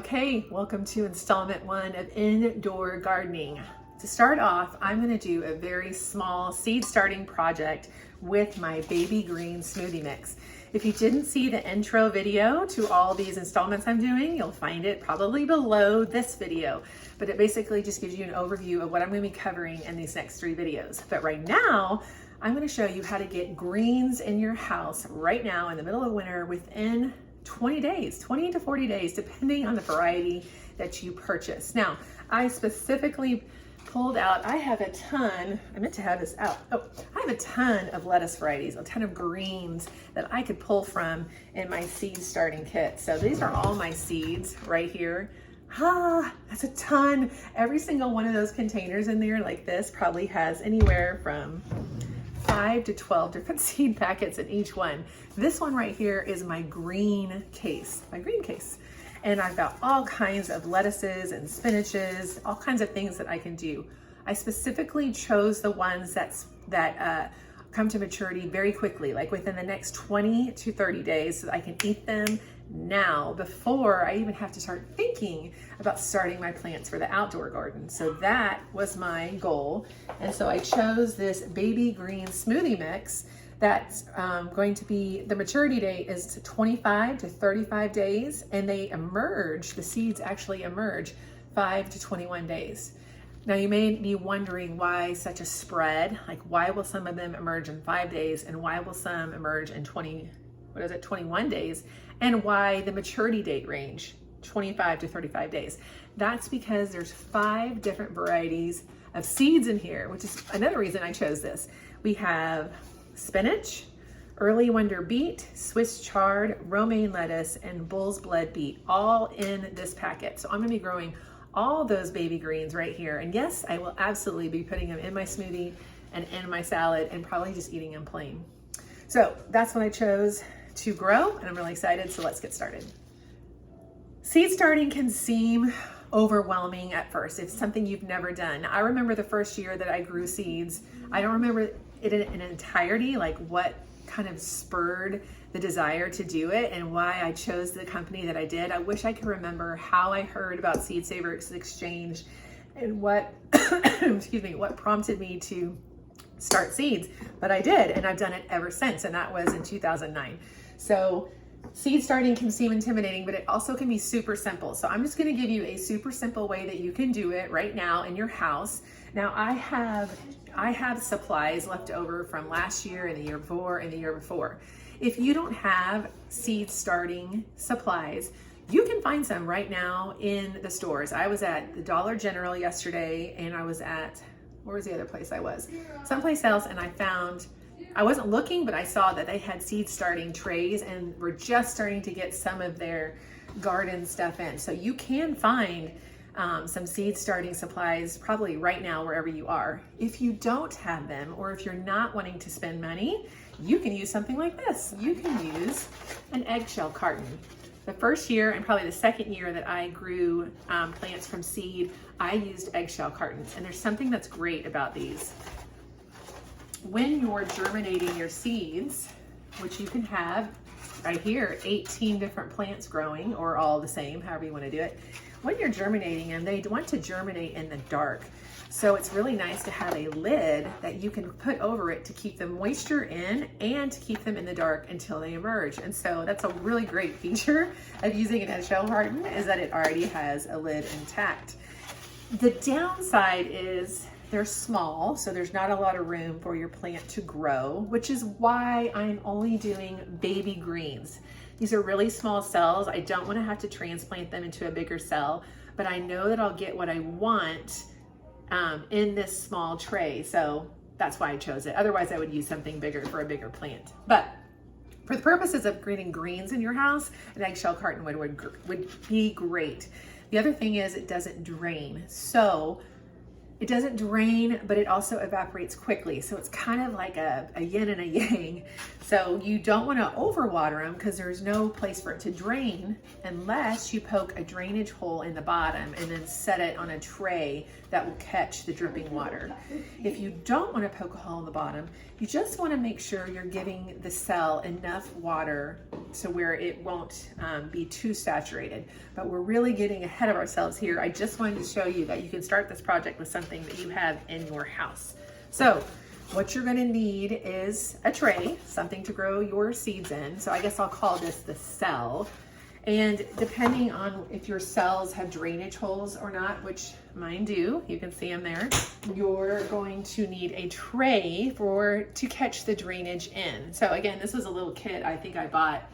Okay, welcome to installment 1 of indoor gardening. To start off, I'm going to do a very small seed starting project with my baby green smoothie mix. If you didn't see the intro video to all these installments I'm doing, you'll find it probably below this video. But it basically just gives you an overview of what I'm going to be covering in these next 3 videos. But right now, I'm going to show you how to get greens in your house right now in the middle of winter within 20 days, 20 to 40 days, depending on the variety that you purchase. Now, I specifically pulled out, I have a ton, I meant to have this out. Oh, I have a ton of lettuce varieties, a ton of greens that I could pull from in my seed starting kit. So these are all my seeds right here. That's a ton. Every single one of those containers in there like this probably has anywhere from 5 to 12 different seed packets in each one. This one right here is my green case, And I've got all kinds of lettuces and spinaches, all kinds of things that I can do. I specifically chose the ones that come to maturity very quickly, like within the next 20 to 30 days, so that I can eat them now before I even have to start thinking about starting my plants for the outdoor garden. So that was my goal. And so I chose this baby green smoothie mix that's going to be, the maturity date is 25 to 35 days, and they emerge, the seeds actually emerge 5 to 21 days. Now you may be wondering why such a spread, like why will some of them emerge in 5 days and why will some emerge in 21 days, and why the maturity date range 25 to 35 days. That's because there's 5 different varieties of seeds in here, which is another reason I chose this. We have spinach, early wonder beet, Swiss chard, romaine lettuce, and bull's blood beet, all in this packet. So I'm gonna be growing all those baby greens right here. And yes, I will absolutely be putting them in my smoothie and in my salad and probably just eating them plain. So that's what I chose to grow, and I'm really excited, so let's get started. Seed starting can seem overwhelming at first. It's something you've never done. I remember the first year that I grew seeds, I don't remember it in entirety, like what kind of spurred the desire to do it and why I chose the company that I did. I wish I could remember how I heard about Seed Savers Exchange and what, excuse me, what prompted me to start seeds, but I did, and I've done it ever since, and that was in 2009. So seed starting can seem intimidating, but it also can be super simple. So I'm just going to give you a super simple way that you can do it right now in your house. Now I have supplies left over from last year and the year before and the year before. If you don't have seed starting supplies, you can find some right now in the stores. I was at the Dollar General yesterday, and I was at, where was the other place I was? Someplace else, and I wasn't looking, but I saw that they had seed starting trays and were just starting to get some of their garden stuff in. So you can find some seed starting supplies probably right now wherever you are. If you don't have them, or if you're not wanting to spend money, you can use something like this. You can use an eggshell carton. The first year and probably the second year that I grew plants from seed, I used eggshell cartons. And there's something that's great about these. When you're germinating your seeds, which you can have right here, 18 different plants growing, or all the same, however you want to do it. When you're germinating them, they want to germinate in the dark. So it's really nice to have a lid that you can put over it to keep the moisture in and to keep them in the dark until they emerge. And so that's a really great feature of using an eggshell carton, is that it already has a lid intact. The downside is they're small, so there's not a lot of room for your plant to grow, which is why I'm only doing baby greens. These are really small cells. I don't want to have to transplant them into a bigger cell, but I know that I'll get what I want in this small tray, so that's why I chose it. Otherwise, I would use something bigger for a bigger plant. But for the purposes of growing greens in your house, an eggshell carton would be great. The other thing is it doesn't drain. So it doesn't drain, but it also evaporates quickly. So it's kind of like a yin and a yang. So you don't want to overwater them because there's no place for it to drain unless you poke a drainage hole in the bottom and then set it on a tray that will catch the dripping water. If you don't want to poke a hole in the bottom, you just want to make sure you're giving the cell enough water to where it won't be too saturated. But we're really getting ahead of ourselves here. I just wanted to show you that you can start this project with something that you have in your house. So what you're gonna need is a tray, something to grow your seeds in. So I guess I'll call this the cell. And depending on if your cells have drainage holes or not, which mine do, you can see them there, you're going to need a tray to catch the drainage in. So again, this was a little kit I think I bought.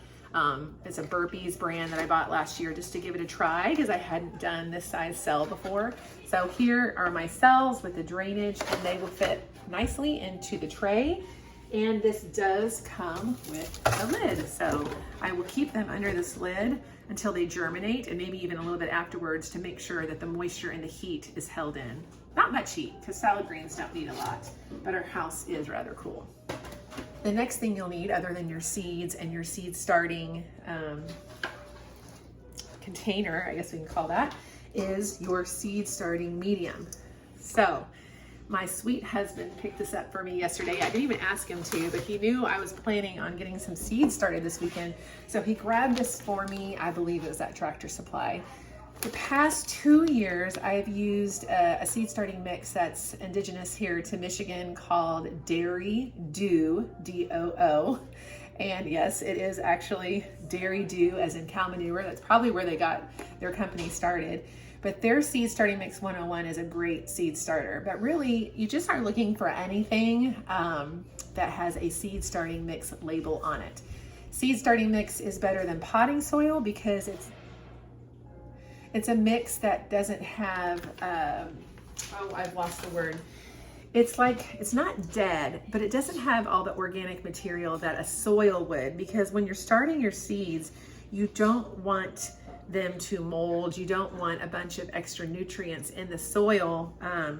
It's a Burpees brand that I bought last year just to give it a try because I hadn't done this size cell before. So here are my cells with the drainage, and they will fit nicely into the tray. And this does come with a lid. So I will keep them under this lid until they germinate, and maybe even a little bit afterwards to make sure that the moisture and the heat is held in. Not much heat, because salad greens don't need a lot, but our house is rather cool. The next thing you'll need, other than your seeds and your seed starting container, I guess we can call that, is your seed starting medium. So my sweet husband picked this up for me yesterday. I didn't even ask him to, but he knew I was planning on getting some seeds started this weekend. So he grabbed this for me. I believe it was at Tractor Supply. The past 2 years, I've used a seed starting mix that's indigenous here to Michigan called Dairy Doo, D-O-O. And yes, it is actually Dairy Doo as in cow manure. That's probably where they got their company started. But their Seed Starting Mix 101 is a great seed starter. But really, you just are looking for anything that has a seed starting mix label on it. Seed starting mix is better than potting soil because it's a mix that doesn't have, I've lost the word. It's not dead, but it doesn't have all the organic material that a soil would, because when you're starting your seeds, you don't want them to mold. You don't want a bunch of extra nutrients in the soil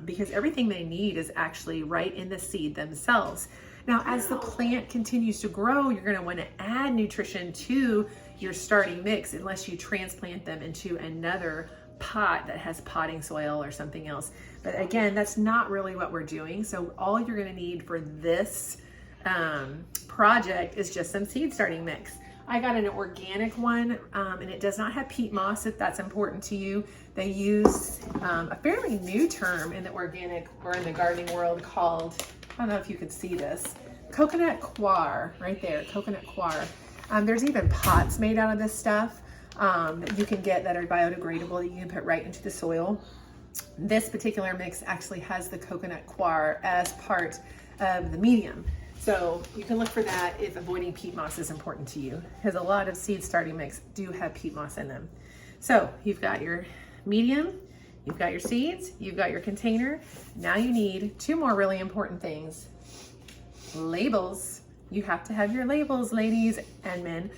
because everything they need is actually right in the seed themselves. Now, as the plant continues to grow, you're going to want to add nutrition to your starting mix unless you transplant them into another pot that has potting soil or something else. But again, that's not really what we're doing. So all you're going to need for this project is just some seed starting mix. I got an organic one, and it does not have peat moss if that's important to you. They use a fairly new term in the organic or in the gardening world called, I don't know if you could see this, coconut coir, right there, coconut coir. There's even pots made out of this stuff that you can get that are biodegradable that you can put right into the soil. This particular mix actually has the coconut coir as part of the medium. So you can look for that if avoiding peat moss is important to you, because a lot of seed starting mix do have peat moss in them. So you've got your medium, you've got your seeds, you've got your container. Now you need two more really important things. Labels. You have to have your labels, ladies and men,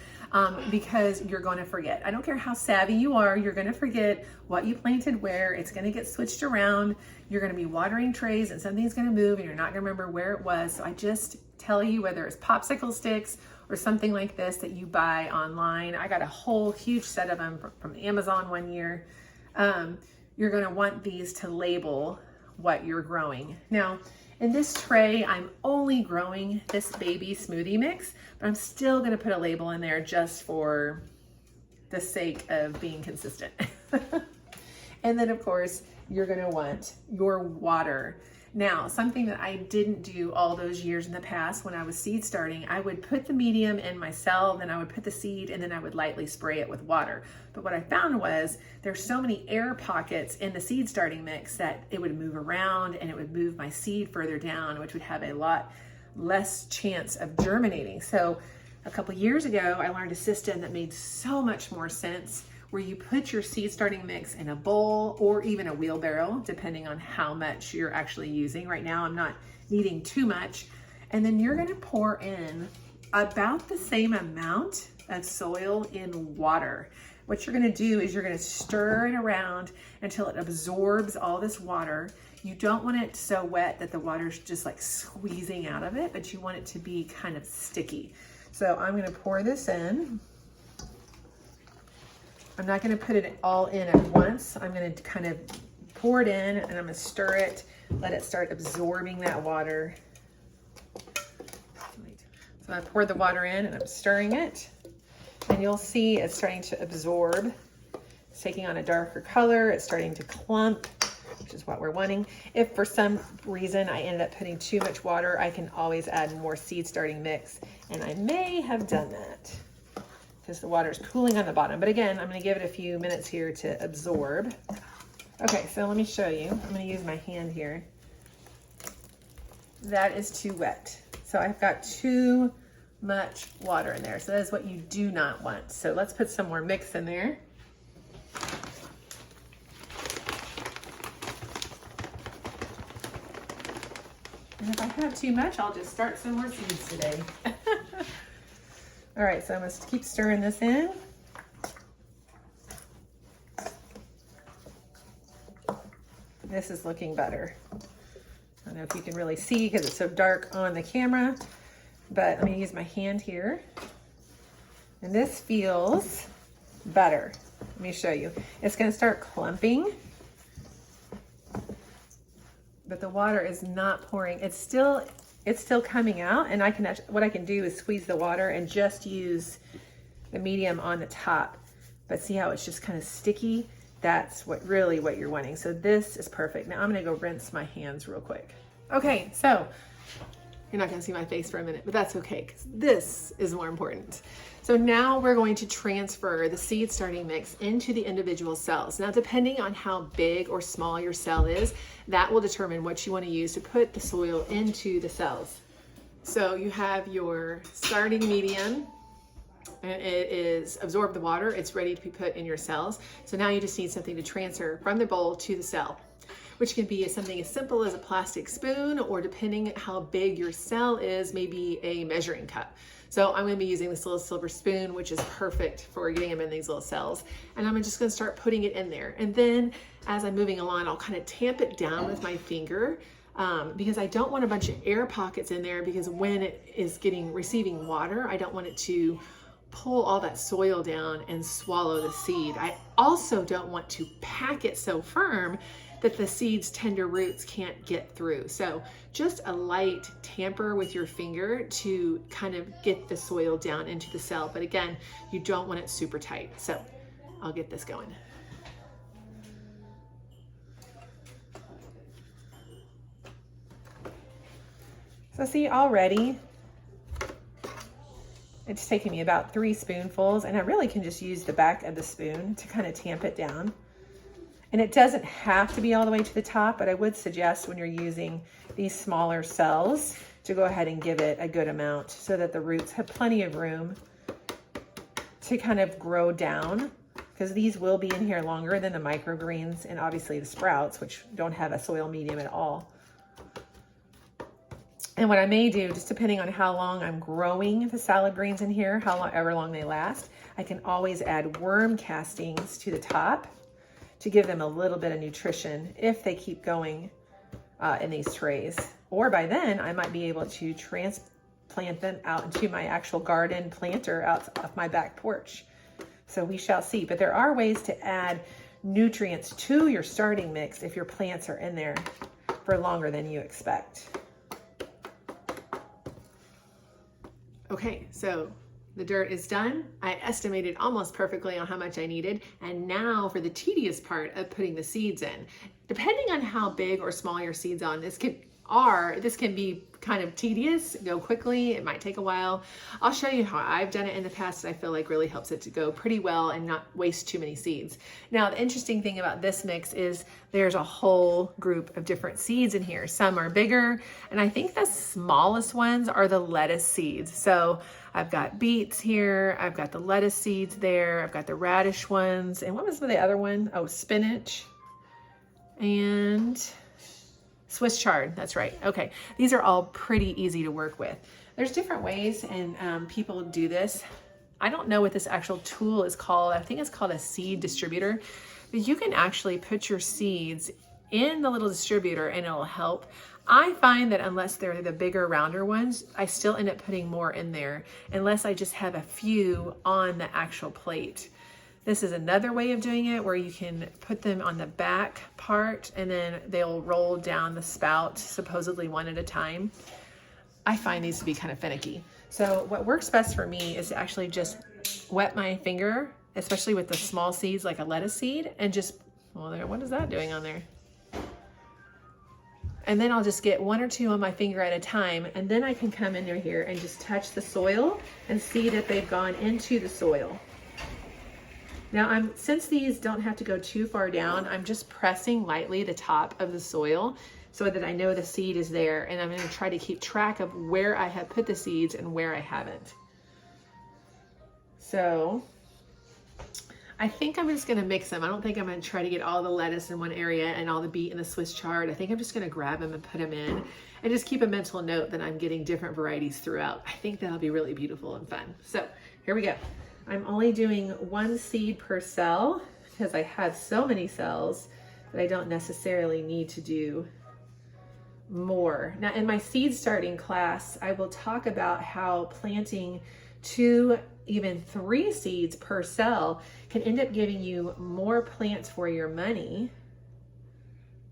because you're going to forget. I don't care how savvy you are, you're going to forget what you planted where. It's going to get switched around. You're going to be watering trays and something's going to move and you're not going to remember where it was. So I just tell you, whether it's popsicle sticks or something like this that you buy online. I got a whole huge set of them from Amazon one year. You're going to want these to label what you're growing. Now, in this tray, I'm only growing this baby smoothie mix, but I'm still going to put a label in there just for the sake of being consistent. And then, of course, you're going to want your water. Now, something that I didn't do all those years in the past when I was seed starting, I would put the medium in my cell, then I would put the seed, and then I would lightly spray it with water. But what I found was there's so many air pockets in the seed starting mix that it would move around and it would move my seed further down, which would have a lot less chance of germinating. So a couple years ago, I learned a system that made so much more sense, where you put your seed starting mix in a bowl or even a wheelbarrow, depending on how much you're actually using. Right now, I'm not needing too much. And then you're gonna pour in about the same amount of soil in water. What you're gonna do is you're gonna stir it around until it absorbs all this water. You don't want it so wet that the water's just like squeezing out of it, but you want it to be kind of sticky. So I'm gonna pour this in. I'm not gonna put it all in at once. I'm gonna kind of pour it in and I'm gonna stir it, let it start absorbing that water. So I poured the water in and I'm stirring it, and you'll see it's starting to absorb. It's taking on a darker color. It's starting to clump, which is what we're wanting. If for some reason I ended up putting too much water, I can always add more seed starting mix, and I may have done that because the water is cooling on the bottom. But again, I'm going to give it a few minutes here to absorb. Okay, so let me show you. I'm going to use my hand here. That is too wet. So I've got too much water in there. So that is what you do not want. So let's put some more mix in there. And if I have too much, I'll just start some more seeds today. All right, so I'm gonna keep stirring this in. This is looking better. I don't know if you can really see because it's so dark on the camera, but let me use my hand here. And this feels better. Let me show you. It's gonna start clumping, but the water is not pouring. It's still coming out, and what I can do is squeeze the water and just use the medium on the top. But see how it's just kind of sticky? That's really what you're wanting. So this is perfect. Now I'm gonna go rinse my hands real quick. Okay, so you're not gonna see my face for a minute, but that's okay because this is more important. So now we're going to transfer the seed starting mix into the individual cells. Now, depending on how big or small your cell is, that will determine what you want to use to put the soil into the cells. So you have your starting medium, and it is absorbed the water. It's ready to be put in your cells. So now you just need something to transfer from the bowl to the cell, which can be something as simple as a plastic spoon, or depending on how big your cell is, maybe a measuring cup. So I'm gonna be using this little silver spoon, which is perfect for getting them in these little cells. And I'm just gonna start putting it in there. And then as I'm moving along, I'll kind of tamp it down with my finger because I don't want a bunch of air pockets in there, because when it is receiving water, I don't want it to pull all that soil down and swallow the seed. I also don't want to pack it so firm that the seed's tender roots can't get through. So just a light tamper with your finger to kind of get the soil down into the cell. But again, you don't want it super tight. So I'll get this going. So see, already it's taking me about 3 spoonfuls, and I really can just use the back of the spoon to kind of tamp it down. And it doesn't have to be all the way to the top, but I would suggest when you're using these smaller cells to go ahead and give it a good amount so that the roots have plenty of room to kind of grow down, because these will be in here longer than the microgreens and obviously the sprouts, which don't have a soil medium at all. And what I may do, just depending on how long I'm growing the salad greens in here, however long they last, I can always add worm castings to the top to give them a little bit of nutrition if they keep going in these trays. Or by then, I might be able to transplant them out into my actual garden planter out of my back porch. So we shall see. But there are ways to add nutrients to your starting mix if your plants are in there for longer than you expect. Okay, so the dirt is done. I estimated almost perfectly on how much I needed. And now for the tedious part of putting the seeds in. Depending on how big or small your seeds on, this can be kind of tedious, go quickly. It might take a while. I'll show you how I've done it in the past. I feel like really helps it to go pretty well and not waste too many seeds. Now, the interesting thing about this mix is there's a whole group of different seeds in here. Some are bigger, and I think the smallest ones are the lettuce seeds. So I've got beets here. I've got the lettuce seeds there. I've got the radish ones. And what was the other one? Oh, spinach and Swiss chard, that's right. Okay, these are all pretty easy to work with. There's different ways, and people do this. I don't know what this actual tool is called. I think it's called a seed distributor. But you can actually put your seeds in the little distributor and it'll help. I find that unless they're the bigger, rounder ones, I still end up putting more in there unless I just have a few on the actual plate. This is another way of doing it where you can put them on the back part and then they'll roll down the spout, supposedly one at a time. I find these to be kind of finicky. So what works best for me is to actually just wet my finger, especially with the small seeds like a lettuce seed, and just, well, there, what is that doing on there? And then I'll just get one or two on my finger at a time, and then I can come in here and just touch the soil and see that they've gone into the soil. Now, since these don't have to go too far down, I'm just pressing lightly the top of the soil so that I know the seed is there, and I'm going to try to keep track of where I have put the seeds and where I haven't. So I think I'm just going to mix them. I don't think I'm going to try to get all the lettuce in one area and all the beet and the Swiss chard. I think I'm just going to grab them and put them in and just keep a mental note that I'm getting different varieties throughout. I think that'll be really beautiful and fun. So here we go. I'm only doing one seed per cell because I have so many cells that I don't necessarily need to do more. Now in my seed starting class, I will talk about how planting 2, even 3 seeds per cell can end up giving you more plants for your money.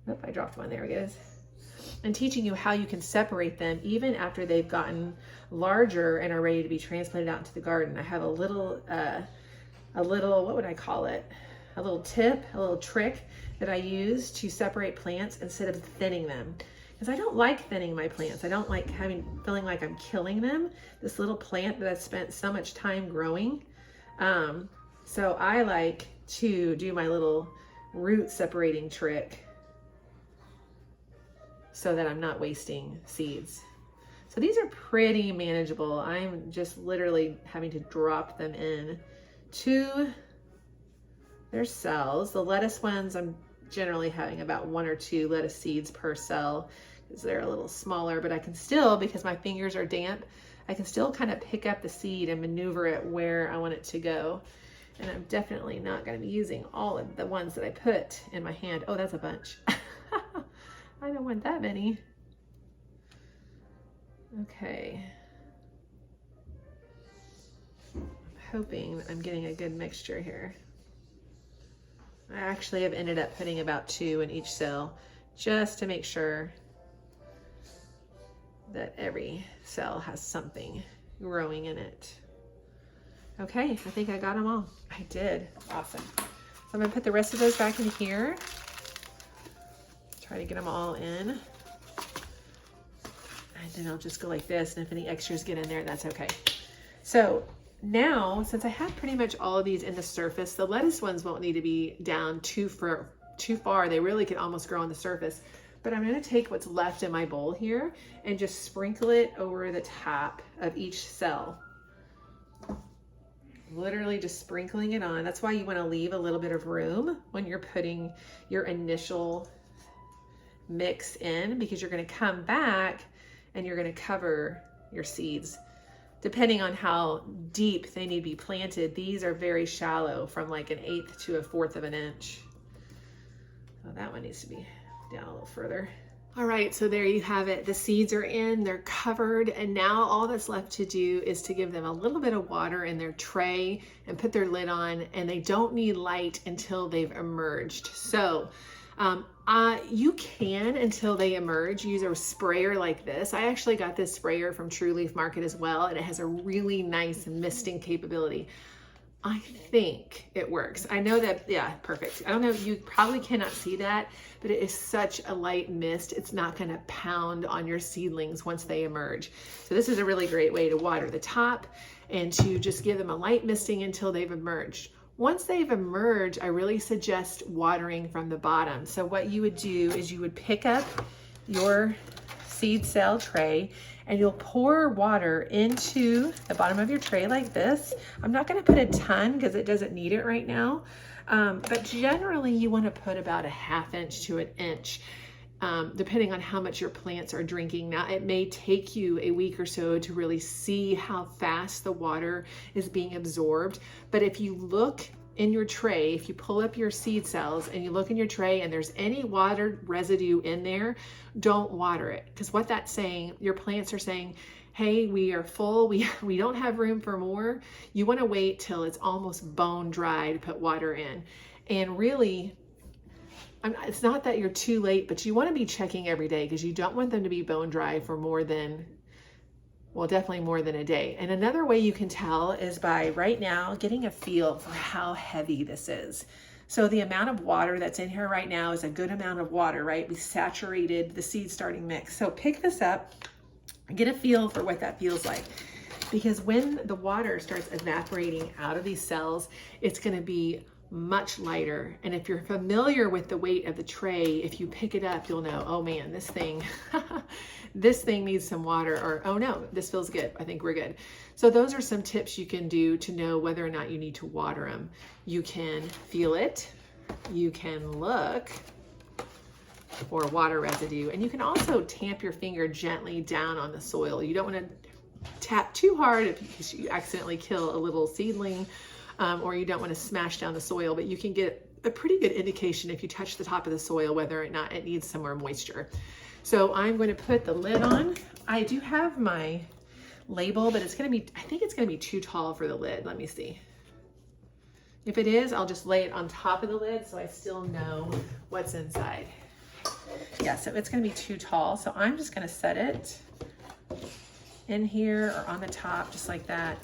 Oh, I dropped one, there it goes. And teaching you how you can separate them even after they've gotten larger and are ready to be transplanted out into the garden. I have a little, what would I call it? A little tip, a little trick that I use to separate plants instead of thinning them. Because I don't like thinning my plants. I don't like feeling like I'm killing them. This little plant that I've spent so much time growing. So I like to do my little root separating trick so that I'm not wasting seeds. So these are pretty manageable. I'm just literally having to drop them in to their cells. The lettuce ones, I'm generally having about 1 or 2 lettuce seeds per cell because they're a little smaller, but I can still, because my fingers are damp, I can still kind of pick up the seed and maneuver it where I want it to go. And I'm definitely not going to be using all of the ones that I put in my hand. Oh, that's a bunch. I don't want that many. Okay. I'm hoping I'm getting a good mixture here. I actually have ended up putting about 2 in each cell just to make sure that every cell has something growing in it. Okay, I think I got them all. I did. Awesome. So I'm gonna put the rest of those back in here. Try to get them all in. And then I'll just go like this, and if any extras get in there, that's okay. So now, since I have pretty much all of these in the surface, the lettuce ones won't need to be down too far. They really could almost grow on the surface. But I'm gonna take what's left in my bowl here and just sprinkle it over the top of each cell. Literally just sprinkling it on. That's why you wanna leave a little bit of room when you're putting your initial mix in, because you're gonna come back and you're gonna cover your seeds. Depending on how deep they need to be planted, these are very shallow, from like 1/8 to 1/4 of an inch. So that one needs to be down a little further. All right, so there you have it. The seeds are in, they're covered, and now all that's left to do is to give them a little bit of water in their tray and put their lid on, and they don't need light until they've emerged. So you can, until they emerge, use a sprayer like this. I actually got this sprayer from True Leaf Market as well, and it has a really nice misting capability. I think it works. I know that, yeah, perfect. I don't know, you probably cannot see that, but it is such a light mist. It's not gonna pound on your seedlings once they emerge. So this is a really great way to water the top and to just give them a light misting until they've emerged. Once they've emerged, I really suggest watering from the bottom. So what you would do is you would pick up your seed cell tray and you'll pour water into the bottom of your tray like this. I'm not gonna put a ton because it doesn't need it right now. But generally you wanna put about 1/2 inch to 1 inch, depending on how much your plants are drinking. Now, it may take you a week or so to really see how fast the water is being absorbed. But if you look in your tray, if you pull up your seed cells and you look in your tray and there's any water residue in there, don't water it. Because what that's saying, your plants are saying, hey, we are full, we don't have room for more. You want to wait till it's almost bone dry to put water in. And really, it's not that you're too late, but you want to be checking every day because you don't want them to be bone dry for more than, well, definitely more than a day. And another way you can tell is by right now getting a feel for how heavy this is. So the amount of water that's in here right now is a good amount of water, right? We saturated the seed starting mix. So pick this up, get a feel for what that feels like. Because when the water starts evaporating out of these cells, it's going to be much lighter. And if you're familiar with the weight of the tray, if you pick it up, you'll know, oh man, this thing, this thing needs some water, or oh no, this feels good. I think we're good. So those are some tips you can do to know whether or not you need to water them. You can feel it. You can look for water residue, and you can also tamp your finger gently down on the soil. You don't want to tap too hard if you accidentally kill a little seedling, or you don't want to smash down the soil, but you can get a pretty good indication if you touch the top of the soil whether or not it needs some more moisture. So I'm going to put the lid on. I do have my label, but it's going to be, I think it's going to be too tall for the lid. Let me see. If it is, I'll just lay it on top of the lid so I still know what's inside. Yeah, so it's going to be too tall. So I'm just going to set it in here or on the top, just like that.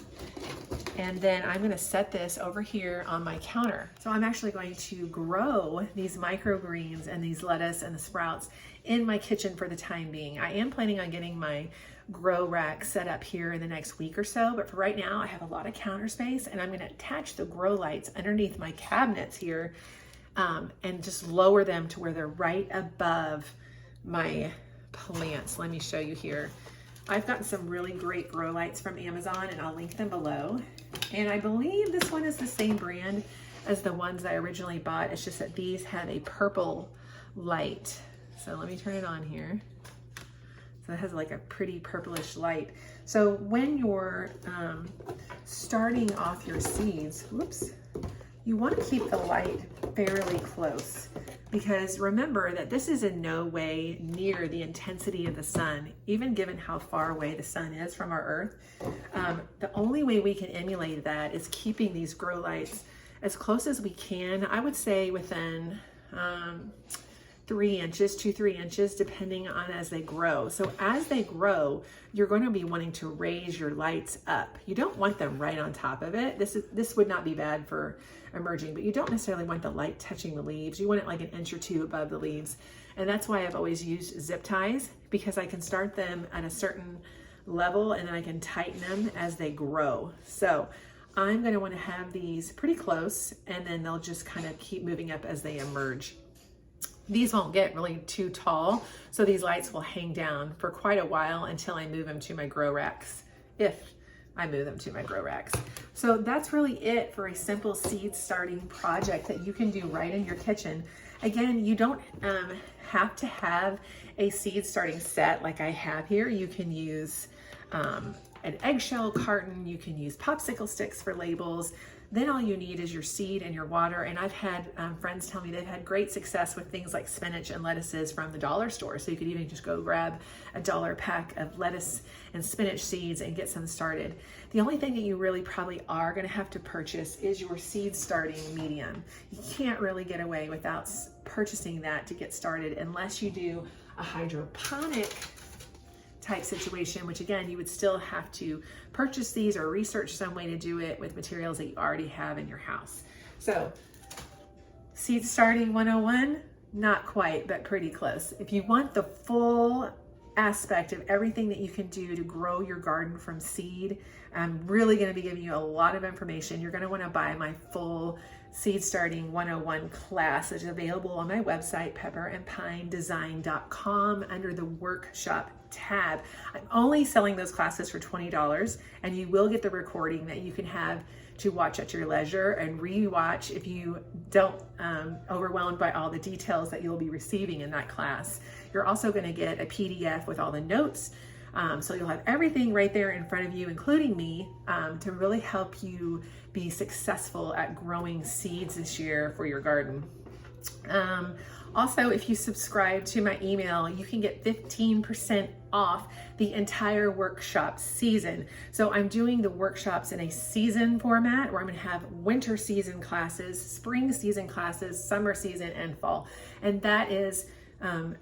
And then I'm going to set this over here on my counter. So I'm actually going to grow these microgreens and these lettuce and the sprouts in my kitchen for the time being. I am planning on getting my grow rack set up here in the next week or so, but for right now I have a lot of counter space, and I'm going to attach the grow lights underneath my cabinets here, and just lower them to where they're right above my plants. Let me show you here. I've gotten some really great grow lights from Amazon, and I'll link them below. And I believe this one is the same brand as the ones I originally bought. It's just that these have a purple light. So let me turn it on here. So it has like a pretty purplish light. So when you're starting off your seeds, whoops, you want to keep the light fairly close, because remember that this is in no way near the intensity of the sun, even given how far away the sun is from our earth. The only way we can emulate that is keeping these grow lights as close as we can. I would say within 3 inches, 2-3 inches, depending on as they grow. So as they grow, you're going to be wanting to raise your lights up. You don't want them right on top of it. This would not be bad for emerging, but you don't necessarily want the light touching the leaves. You want it like 1 inch or 2 above the leaves. And that's why I've always used zip ties, because I can start them at a certain level and then I can tighten them as they grow. So I'm going to want to have these pretty close, and then they'll just kind of keep moving up as they emerge. These won't get really too tall, so these lights will hang down for quite a while until I move them to my grow racks, if I move them to my grow racks. So that's really it for a simple seed starting project that you can do right in your kitchen. Again, you don't have to have a seed starting set like I have here. You can use an eggshell carton, you can use popsicle sticks for labels. Then all you need is your seed and your water. And I've had friends tell me they've had great success with things like spinach and lettuces from the dollar store. So you could even just go grab a $1 pack of lettuce and spinach seeds and get some started. The only thing that you really probably are going to have to purchase is your seed starting medium. You can't really get away without purchasing that to get started unless you do a hydroponic type situation, which again, you would still have to purchase these or research some way to do it with materials that you already have in your house. So seed starting 101, not quite, but pretty close. If you want the full aspect of everything that you can do to grow your garden from seed, I'm really going to be giving you a lot of information. You're going to want to buy my full Seed Starting 101 class, which is available on my website, pepperandpinedesign.com, under the workshop tab. I'm only selling those classes for $20, and you will get the recording that you can have to watch at your leisure and re-watch if you don't overwhelmed by all the details that you'll be receiving in that class. You're also going to get a PDF with all the notes So you'll have everything right there in front of you, including me, to really help you be successful at growing seeds this year for your garden. Also, if you subscribe to my email, you can get 15% off the entire workshop season. So I'm doing the workshops in a season format where I'm going to have winter season classes, spring season classes, summer season, and fall. And that is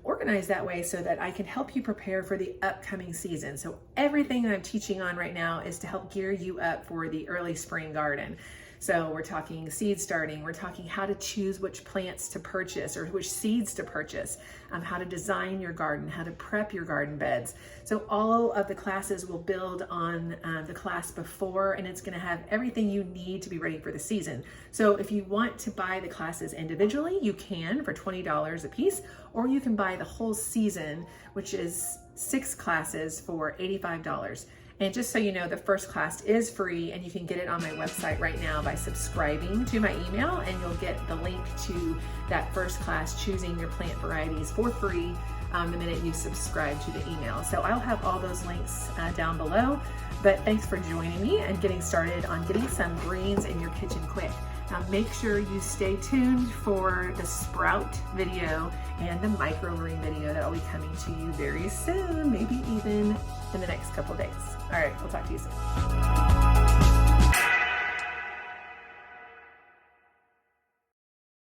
organized that way so that I can help you prepare for the upcoming season. So everything that I'm teaching on right now is to help gear you up for the early spring garden. So we're talking seed starting, we're talking how to choose which plants to purchase or which seeds to purchase, how to design your garden, how to prep your garden beds. So all of the classes will build on the class before, and it's going to have everything you need to be ready for the season. So if you want to buy the classes individually, you can for $20 a piece, or you can buy the whole season, which is 6 classes for $85. And just so you know, the first class is free, and you can get it on my website right now by subscribing to my email, and you'll get the link to that first class, Choosing Your Plant Varieties, for free the minute you subscribe to the email. So I'll have all those links down below, but thanks for joining me and getting started on getting some greens in your kitchen quick. Now make sure you stay tuned for the sprout video and the microgreen video that will be coming to you very soon, maybe even in the next couple of days. All right, we'll talk to you soon.